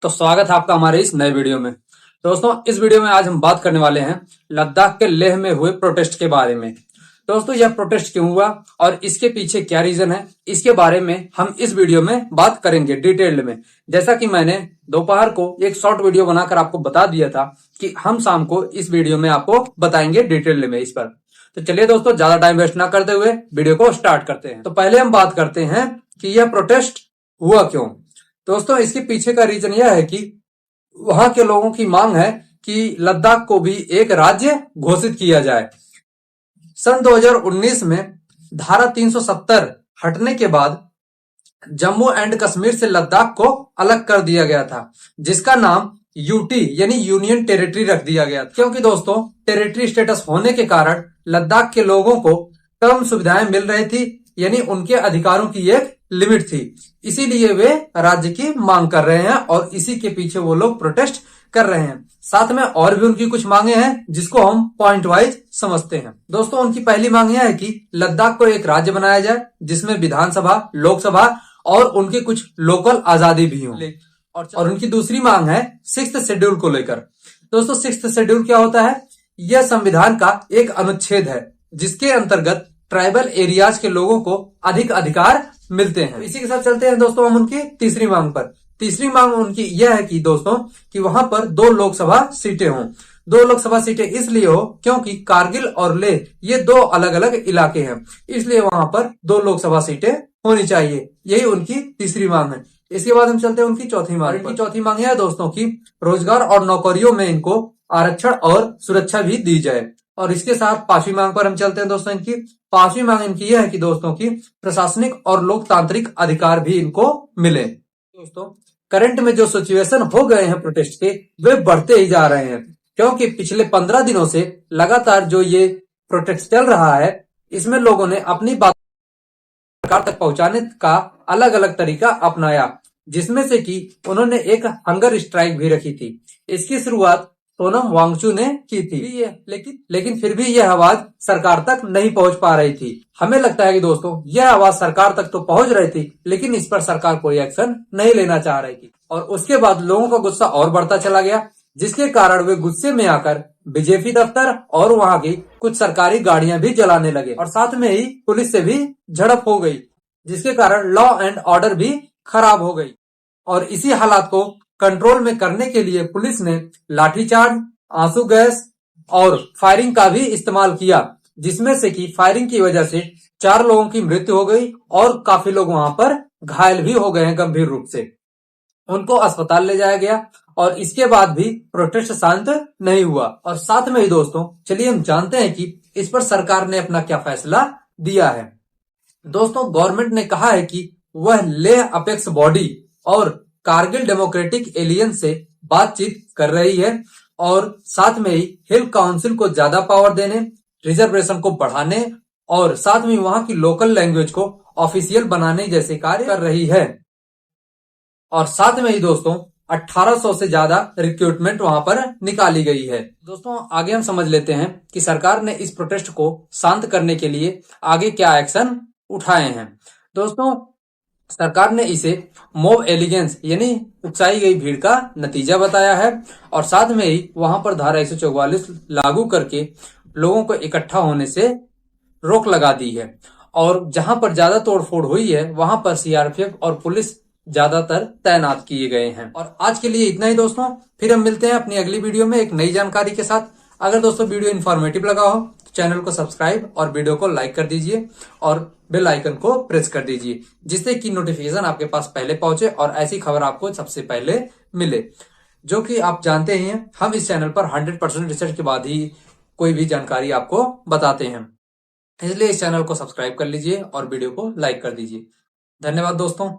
तो स्वागत है आपका हमारे इस नए वीडियो में। दोस्तों, इस वीडियो में आज हम बात करने वाले हैं लद्दाख के लेह में हुए प्रोटेस्ट के बारे में। दोस्तों, यह प्रोटेस्ट क्यों हुआ और इसके पीछे क्या रीजन है, इसके बारे में हम इस वीडियो में बात करेंगे डिटेल्ड में। जैसा कि मैंने दोपहर को एक शॉर्ट वीडियो बनाकर आपको बता दिया था कि हम शाम को इस वीडियो में आपको बताएंगे डिटेल्ड में इस पर। तो चलिए दोस्तों, ज्यादा टाइम वेस्ट ना करते हुए वीडियो को स्टार्ट करते हैं। तो पहले हम बात करते हैं कि यह प्रोटेस्ट हुआ क्यों। दोस्तों, इसके पीछे का रीजन यह है कि वहां के लोगों की मांग है कि लद्दाख को भी एक राज्य घोषित किया जाए। सन 2019 में धारा 370 हटने के बाद जम्मू एंड कश्मीर से लद्दाख को अलग कर दिया गया था, जिसका नाम यूटी यानी यूनियन टेरिटरी रख दिया गया था। क्योंकि दोस्तों, टेरिटरी स्टेटस होने के कारण लद्दाख के लोगों को कम सुविधाएं मिल रही थी, यानी उनके अधिकारों की एक लिमिट थी। इसीलिए वे राज्य की मांग कर रहे हैं और इसी के पीछे वो लोग प्रोटेस्ट कर रहे हैं। साथ में और भी उनकी कुछ मांगे हैं जिसको हम पॉइंट वाइज समझते हैं। दोस्तों, उनकी पहली मांग यह है कि लद्दाख को एक राज्य बनाया जाए जिसमें विधानसभा, लोकसभा और उनकी कुछ लोकल आजादी भी हो। और उनकी दूसरी मांग है 6th शेड्यूल को लेकर। दोस्तों, 6th शेड्यूल क्या होता है? यह संविधान का एक अनुच्छेद है जिसके अंतर्गत ट्राइबल एरियाज के लोगों को अधिक अधिकार मिलते हैं। इसी के साथ चलते हैं दोस्तों हम उनकी तीसरी मांग पर। तीसरी मांग उनकी यह है कि दोस्तों कि वहां पर 2 लोकसभा सीटें हों। 2 लोकसभा सीटें इसलिए हो क्योंकि कारगिल और लेह ये 2 अलग अलग इलाके हैं, इसलिए वहां पर 2 लोकसभा सीटें होनी चाहिए। यही उनकी तीसरी मांग है। इसके बाद हम चलते हैं उनकी चौथी मांग। इनकी चौथी मांग यह है दोस्तों की रोजगार और नौकरियों में इनको आरक्षण और सुरक्षा भी दी जाए। और इसके साथ 5वीं मांग पर हम चलते हैं दोस्तों। इनकी 5वीं मांग इनकी यह है कि दोस्तों की प्रशासनिक और लोकतांत्रिक अधिकार भी इनको मिले। दोस्तों, करंट में जो सिचुएशन हो गए हैं प्रोटेस्ट के, वे बढ़ते ही जा रहे हैं क्योंकि पिछले 15 दिनों से लगातार जो ये प्रोटेस्ट चल रहा है, इसमें लोगों ने अपनी बात सरकार तक पहुंचाने का अलग अलग तरीका अपनाया, जिसमें से कि उन्होंने एक हंगर स्ट्राइक भी रखी थी। इसकी शुरुआत सोनम वांगचू ने की थी, लेकिन फिर भी यह आवाज सरकार तक नहीं पहुंच पा रही थी। हमें लगता है कि दोस्तों यह आवाज सरकार तक तो पहुंच रही थी, लेकिन इस पर सरकार कोई एक्शन नहीं लेना चाह रही थी। और उसके बाद लोगों का गुस्सा और बढ़ता चला गया, जिसके कारण वे गुस्से में आकर बीजेपी दफ्तर और वहां की कुछ सरकारी गाड़ियां भी जलाने लगे और साथ में ही पुलिस से भी झड़प हो गई, जिसके कारण लॉ एंड ऑर्डर भी खराब हो गई। और इसी हालात को कंट्रोल में करने के लिए पुलिस ने लाठीचार्ज, आंसू गैस और फायरिंग का भी इस्तेमाल किया, जिसमें से कि फायरिंग की वजह से 4 लोगों की मृत्यु हो गई और काफी लोग वहां पर घायल भी हो गए हैं गंभीर रूप से। उनको अस्पताल ले जाया गया और इसके बाद भी प्रोटेस्ट शांत नहीं हुआ। और साथ में ही दोस्तों चलिए हम जानते हैं कि इस पर सरकार ने अपना क्या फैसला दिया है। दोस्तों, गवर्नमेंट ने कहा है कि वह लेह अपेक्स बॉडी और कारगिल डेमोक्रेटिक एलियंस से बातचीत कर रही है और साथ में ही हिल काउंसिल को ज्यादा पावर देने, रिजर्वेशन को बढ़ाने और साथ में वहां की लोकल लैंग्वेज को ऑफिशियल बनाने जैसे कार्य कर रही है। और साथ में ही दोस्तों 1800 से ज्यादा रिक्रूटमेंट वहां पर निकाली गई है। दोस्तों, आगे हम समझ लेते हैं कि सरकार ने इस प्रोटेस्ट को शांत करने के लिए आगे क्या एक्शन उठाए हैं। दोस्तों, सरकार ने इसे मॉब एलिगेंस यानी उकसाई गई भीड़ का नतीजा बताया है और साथ में ही वहां पर धारा 144 लागू करके लोगों को इकट्ठा होने से रोक लगा दी है। और जहां पर ज्यादा तोड़फोड़ हुई है वहां पर सीआरपीएफ और पुलिस ज्यादातर तैनात किए गए हैं। और आज के लिए इतना ही दोस्तों, फिर हम मिलते हैं अपनी अगली वीडियो में एक नई जानकारी के साथ। अगर दोस्तों वीडियो इन्फॉर्मेटिव लगा हो तो चैनल को सब्सक्राइब और वीडियो को लाइक कर दीजिए और बेल आइकन को प्रेस कर दीजिए, जिससे कि नोटिफिकेशन आपके पास पहले पहुंचे और ऐसी खबर आपको सबसे पहले मिले। जो कि आप जानते ही हैं, हम इस चैनल पर 100% रिसर्च के बाद ही कोई भी जानकारी आपको बताते हैं, इसलिए इस चैनल को सब्सक्राइब कर लीजिए और वीडियो को लाइक कर दीजिए। धन्यवाद दोस्तों।